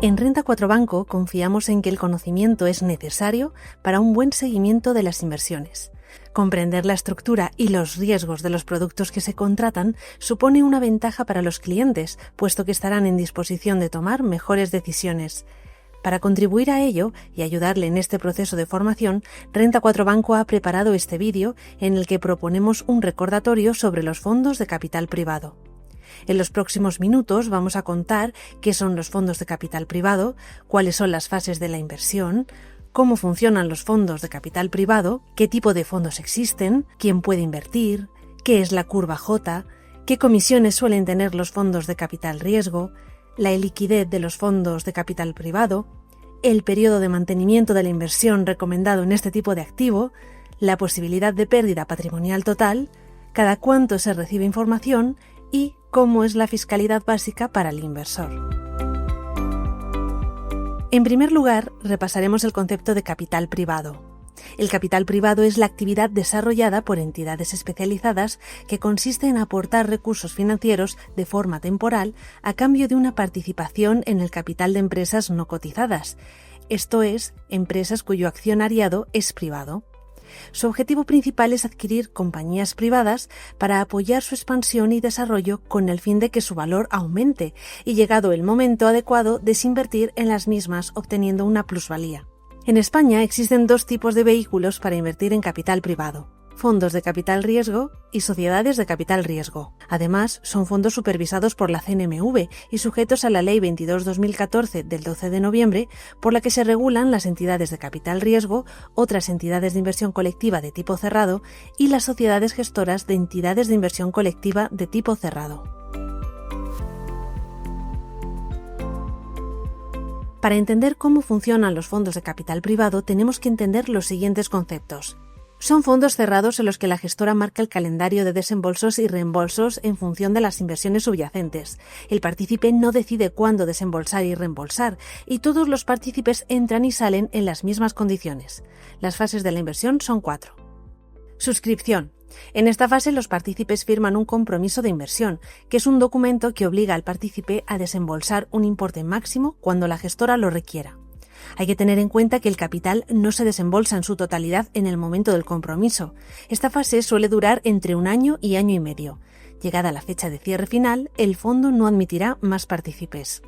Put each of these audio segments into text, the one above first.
En Renta 4 Banco confiamos en que el conocimiento es necesario para un buen seguimiento de las inversiones. Comprender la estructura y los riesgos de los productos que se contratan supone una ventaja para los clientes, puesto que estarán en disposición de tomar mejores decisiones. Para contribuir a ello y ayudarle en este proceso de formación, Renta 4 Banco ha preparado este vídeo en el que proponemos un recordatorio sobre los fondos de capital privado. En los próximos minutos vamos a contar qué son los fondos de capital privado, cuáles son las fases de la inversión, cómo funcionan los fondos de capital privado, qué tipo de fondos existen, quién puede invertir, qué es la curva J, qué comisiones suelen tener los fondos de capital riesgo, la liquidez de los fondos de capital privado, el periodo de mantenimiento de la inversión recomendado en este tipo de activo, la posibilidad de pérdida patrimonial total, cada cuánto se recibe información y cómo es la fiscalidad básica para el inversor. En primer lugar, repasaremos el concepto de capital privado. El capital privado es la actividad desarrollada por entidades especializadas que consiste en aportar recursos financieros de forma temporal a cambio de una participación en el capital de empresas no cotizadas, esto es, empresas cuyo accionariado es privado. Su objetivo principal es adquirir compañías privadas para apoyar su expansión y desarrollo con el fin de que su valor aumente y, llegado el momento adecuado, desinvertir en las mismas obteniendo una plusvalía. En España existen dos tipos de vehículos para invertir en capital privado: fondos de capital riesgo y sociedades de capital riesgo. Además, son fondos supervisados por la CNMV y sujetos a la Ley 22/2014 del 12 de noviembre, por la que se regulan las entidades de capital riesgo, otras entidades de inversión colectiva de tipo cerrado y las sociedades gestoras de entidades de inversión colectiva de tipo cerrado. Para entender cómo funcionan los fondos de capital privado, tenemos que entender los siguientes conceptos. Son fondos cerrados en los que la gestora marca el calendario de desembolsos y reembolsos en función de las inversiones subyacentes. El partícipe no decide cuándo desembolsar y reembolsar, y todos los partícipes entran y salen en las mismas condiciones. Las fases de la inversión son 4. Suscripción. En esta fase los partícipes firman un compromiso de inversión, que es un documento que obliga al partícipe a desembolsar un importe máximo cuando la gestora lo requiera. Hay que tener en cuenta que el capital no se desembolsa en su totalidad en el momento del compromiso. Esta fase suele durar entre 1 año y año y medio. Llegada la fecha de cierre final, el fondo no admitirá más partícipes.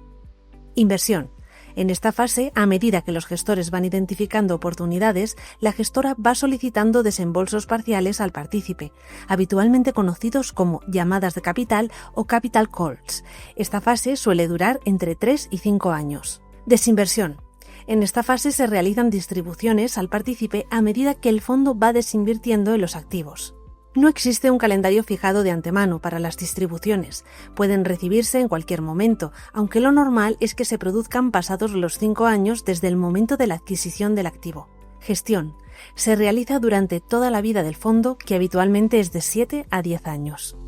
Inversión. En esta fase, a medida que los gestores van identificando oportunidades, la gestora va solicitando desembolsos parciales al partícipe, habitualmente conocidos como llamadas de capital o capital calls. Esta fase suele durar entre 3 y 5 años. Desinversión. En esta fase se realizan distribuciones al partícipe a medida que el fondo va desinvirtiendo en los activos. No existe un calendario fijado de antemano para las distribuciones. Pueden recibirse en cualquier momento, aunque lo normal es que se produzcan pasados los 5 años desde el momento de la adquisición del activo. Gestión. Se realiza durante toda la vida del fondo, que habitualmente es de 7 a 10 años.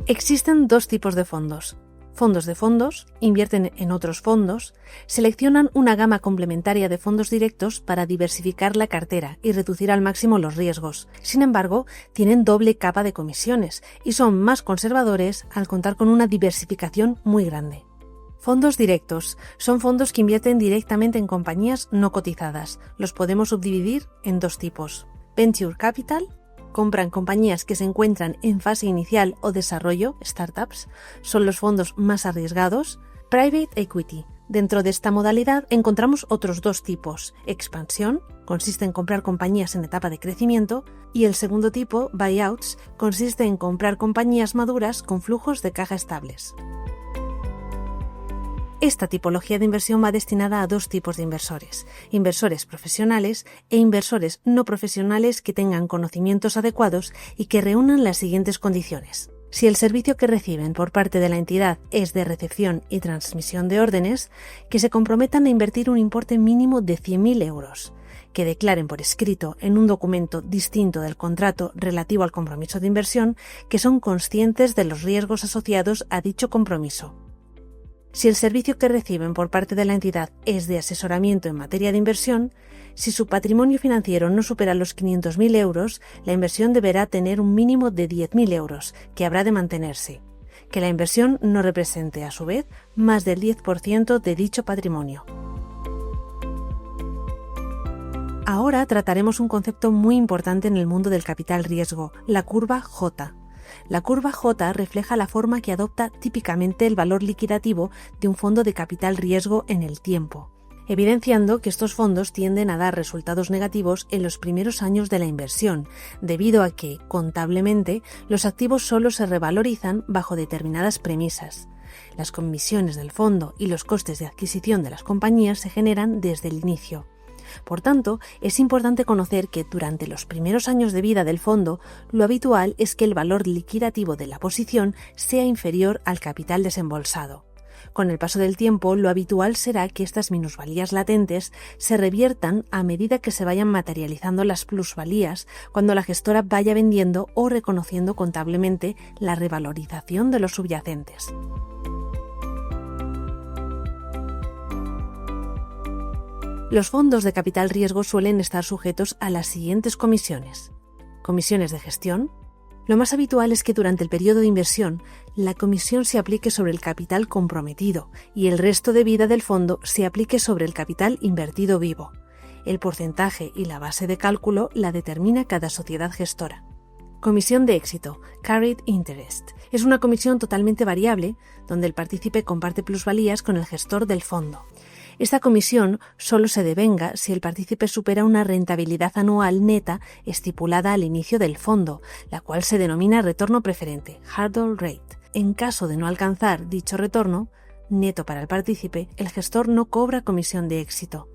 Existen dos tipos de fondos. Fondos de fondos, invierten en otros fondos, seleccionan una gama complementaria de fondos directos para diversificar la cartera y reducir al máximo los riesgos. Sin embargo, tienen doble capa de comisiones y son más conservadores al contar con una diversificación muy grande. Fondos directos son fondos que invierten directamente en compañías no cotizadas. Los podemos subdividir en dos tipos. Venture Capital. Compran compañías que se encuentran en fase inicial o desarrollo, startups, son los fondos más arriesgados. Private Equity. Dentro de esta modalidad encontramos otros dos tipos. Expansión, consiste en comprar compañías en etapa de crecimiento, y el segundo tipo, Buyouts, consiste en comprar compañías maduras con flujos de caja estables. Esta tipología de inversión va destinada a dos tipos de inversores: inversores profesionales e inversores no profesionales que tengan conocimientos adecuados y que reúnan las siguientes condiciones. Si el servicio que reciben por parte de la entidad es de recepción y transmisión de órdenes, que se comprometan a invertir un importe mínimo de 100.000 euros, que declaren por escrito en un documento distinto del contrato relativo al compromiso de inversión que son conscientes de los riesgos asociados a dicho compromiso. Si el servicio que reciben por parte de la entidad es de asesoramiento en materia de inversión, si su patrimonio financiero no supera los 500.000 euros, la inversión deberá tener un mínimo de 10.000 euros, que habrá de mantenerse. que la inversión no represente, a su vez, más del 10% de dicho patrimonio. Ahora trataremos un concepto muy importante en el mundo del capital riesgo, la curva J. La curva J refleja la forma que adopta típicamente el valor liquidativo de un fondo de capital riesgo en el tiempo, evidenciando que estos fondos tienden a dar resultados negativos en los primeros años de la inversión, debido a que, contablemente, los activos solo se revalorizan bajo determinadas premisas. Las comisiones del fondo y los costes de adquisición de las compañías se generan desde el inicio. Por tanto, es importante conocer que durante los primeros años de vida del fondo, lo habitual es que el valor liquidativo de la posición sea inferior al capital desembolsado. Con el paso del tiempo, lo habitual será que estas minusvalías latentes se reviertan a medida que se vayan materializando las plusvalías cuando la gestora vaya vendiendo o reconociendo contablemente la revalorización de los subyacentes. Los fondos de capital riesgo suelen estar sujetos a las siguientes comisiones. Comisiones de gestión. Lo más habitual es que durante el periodo de inversión, la comisión se aplique sobre el capital comprometido y el resto de vida del fondo se aplique sobre el capital invertido vivo. El porcentaje y la base de cálculo la determina cada sociedad gestora. Comisión de éxito, Carried Interest. Es una comisión totalmente variable, donde el partícipe comparte plusvalías con el gestor del fondo. Esta comisión solo se devenga si el partícipe supera una rentabilidad anual neta estipulada al inicio del fondo, la cual se denomina retorno preferente, hurdle rate. En caso de no alcanzar dicho retorno neto para el partícipe, el gestor no cobra comisión de éxito.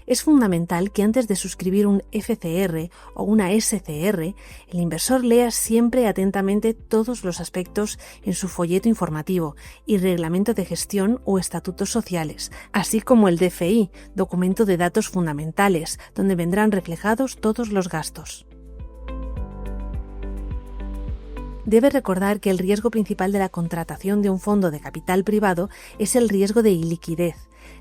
Es fundamental que antes de suscribir un FCR o una SCR, el inversor lea siempre atentamente todos los aspectos en su folleto informativo y reglamento de gestión o estatutos sociales, así como el DFI, documento de datos fundamentales, donde vendrán reflejados todos los gastos. Debe recordar que el riesgo principal de la contratación de un fondo de capital privado es el riesgo de iliquidez.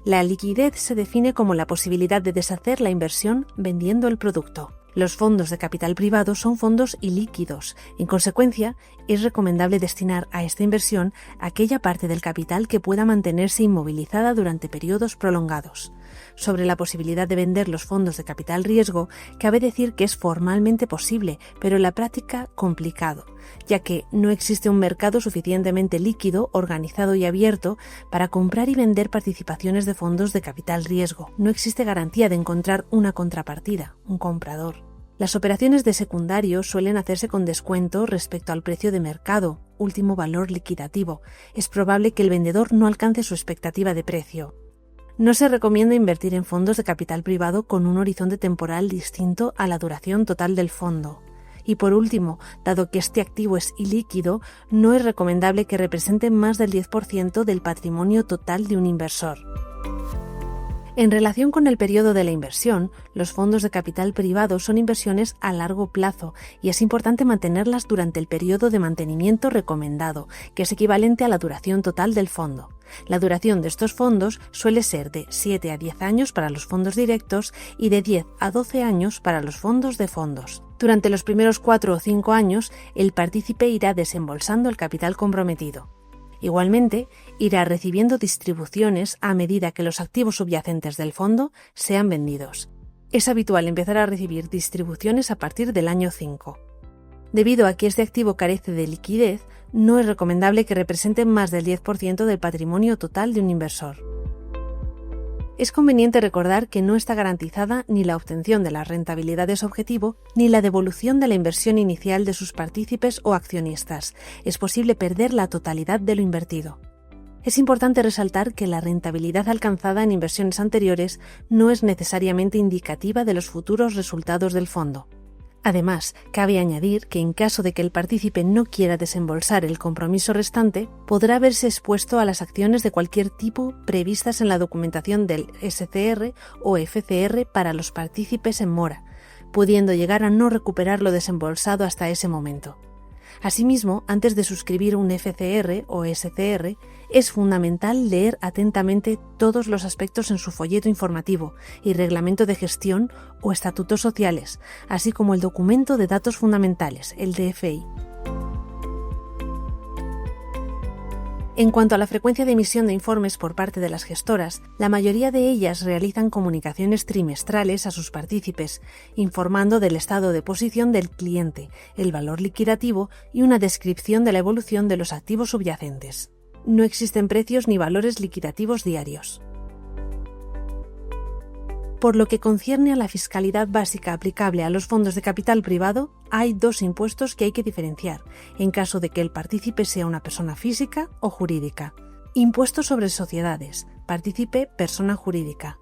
La liquidez se define como la posibilidad de deshacer la inversión vendiendo el producto. Los fondos de capital privado son fondos ilíquidos. En consecuencia, es recomendable destinar a esta inversión aquella parte del capital que pueda mantenerse inmovilizada durante periodos prolongados. Sobre la posibilidad de vender los fondos de capital riesgo, cabe decir que es formalmente posible, pero en la práctica complicado, ya que no existe un mercado suficientemente líquido, organizado y abierto para comprar y vender participaciones de fondos de capital riesgo. No existe garantía de encontrar una contrapartida, un comprador. Las operaciones de secundario suelen hacerse con descuento respecto al precio de mercado, último valor liquidativo. Es probable que el vendedor no alcance su expectativa de precio. No se recomienda invertir en fondos de capital privado con un horizonte temporal distinto a la duración total del fondo. Y por último, dado que este activo es ilíquido, no es recomendable que represente más del 10% del patrimonio total de un inversor. En relación con el periodo de la inversión, los fondos de capital privado son inversiones a largo plazo y es importante mantenerlas durante el periodo de mantenimiento recomendado, que es equivalente a la duración total del fondo. La duración de estos fondos suele ser de 7 a 10 años para los fondos directos y de 10 a 12 años para los fondos de fondos. Durante los primeros 4 o 5 años, el partícipe irá desembolsando el capital comprometido. Igualmente, irá recibiendo distribuciones a medida que los activos subyacentes del fondo sean vendidos. Es habitual empezar a recibir distribuciones a partir del año 5. Debido a que este activo carece de liquidez, no es recomendable que represente más del 10% del patrimonio total de un inversor. Es conveniente recordar que no está garantizada ni la obtención de las rentabilidades objetivo ni la devolución de la inversión inicial de sus partícipes o accionistas. Es posible perder la totalidad de lo invertido. Es importante resaltar que la rentabilidad alcanzada en inversiones anteriores no es necesariamente indicativa de los futuros resultados del fondo. Además, cabe añadir que en caso de que el partícipe no quiera desembolsar el compromiso restante, podrá verse expuesto a las acciones de cualquier tipo previstas en la documentación del SCR o FCR para los partícipes en mora, pudiendo llegar a no recuperar lo desembolsado hasta ese momento. Asimismo, antes de suscribir un FCR o SCR, es fundamental leer atentamente todos los aspectos en su folleto informativo y reglamento de gestión o estatutos sociales, así como el documento de datos fundamentales, el DFI. En cuanto a la frecuencia de emisión de informes por parte de las gestoras, la mayoría de ellas realizan comunicaciones trimestrales a sus partícipes, informando del estado de posición del cliente, el valor liquidativo y una descripción de la evolución de los activos subyacentes. No existen precios ni valores liquidativos diarios. Por lo que concierne a la fiscalidad básica aplicable a los fondos de capital privado, hay dos impuestos que hay que diferenciar, en caso de que el partícipe sea una persona física o jurídica. Impuesto sobre sociedades, partícipe persona jurídica.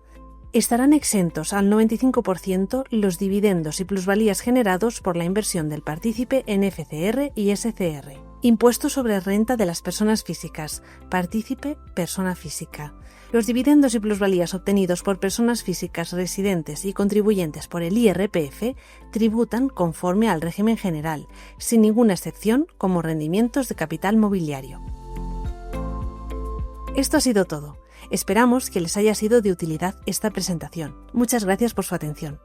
Estarán exentos al 95% los dividendos y plusvalías generados por la inversión del partícipe en FCR y SCR. Impuesto sobre renta de las personas físicas, partícipe persona física. Los dividendos y plusvalías obtenidos por personas físicas residentes y contribuyentes por el IRPF tributan conforme al régimen general, sin ninguna excepción como rendimientos de capital mobiliario. Esto ha sido todo. Esperamos que les haya sido de utilidad esta presentación. Muchas gracias por su atención.